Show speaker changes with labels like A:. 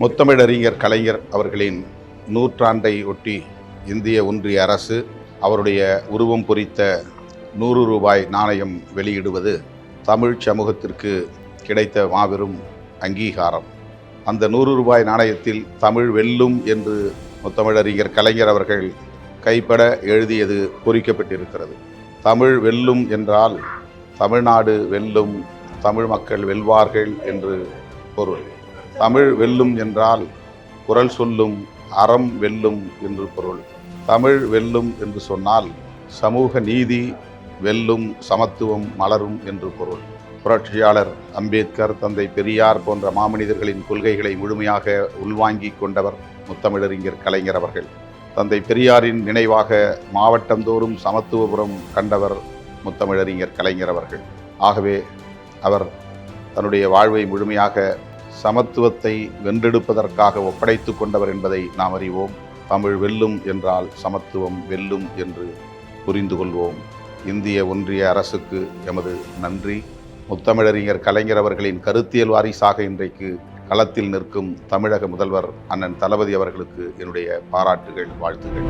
A: முத்தமிழறிஞர் கலைஞர் அவர்களின் நூற்றாண்டை ஒட்டி இந்திய ஒன்றிய அரசு அவருடைய உருவம் பொறித்த 100 ரூபாய் நாணயம் வெளியிடுவது தமிழ் சமூகத்திற்கு கிடைத்த மாபெரும் அங்கீகாரம். அந்த 100 ரூபாய் நாணயத்தில் தமிழ் வெல்லும் என்று முத்தமிழறிஞர் கலைஞர் அவர்கள் கைப்பட எழுதியது பொறிக்கப்பட்டிருக்கிறது. தமிழ் வெல்லும் என்றால் தமிழ்நாடு வெல்லும், தமிழ் மக்கள் வெல்வார்கள் என்று பொருள். தமிழ் வெல்லும் என்றால் குரல் சொல்லும் அறம் வெல்லும் என்று பொருள். தமிழ் வெல்லும் என்று சொன்னால் சமூக நீதி வெல்லும், சமத்துவம் மலரும் என்று பொருள். புரட்சியாளர் அம்பேத்கர், தந்தை பெரியார் போன்ற மாமனிதர்களின் கொள்கைகளை முழுமையாக உள்வாங்கிக் கொண்டவர் முத்தமிழறிஞர் கலைஞர் அவர்கள். தந்தை பெரியாரின் நினைவாக மாவட்டந்தோறும் சமத்துவபுரம் கண்டவர் முத்தமிழறிஞர் கலைஞர் அவர்கள். ஆகவே அவர் தன்னுடைய வாழ்வை முழுமையாக சமத்துவத்தை வென்றெடுப்பதற்காக ஒப்படைத்து கொண்டவர் என்பதை நாம் அறிவோம். தமிழ் வெல்லும் என்றால் சமத்துவம் வெல்லும் என்று புரிந்து கொள்வோம். இந்திய ஒன்றிய அரசுக்கு எமது நன்றி. முத்தமிழறிஞர் கலைஞர் அவர்களின் கருத்தியல் வாரிசாக இன்றைக்கு களத்தில் நிற்கும் தமிழக முதல்வர் அண்ணன் தளபதி அவர்களுக்கு என்னுடைய பாராட்டுகள், வாழ்த்துகள்.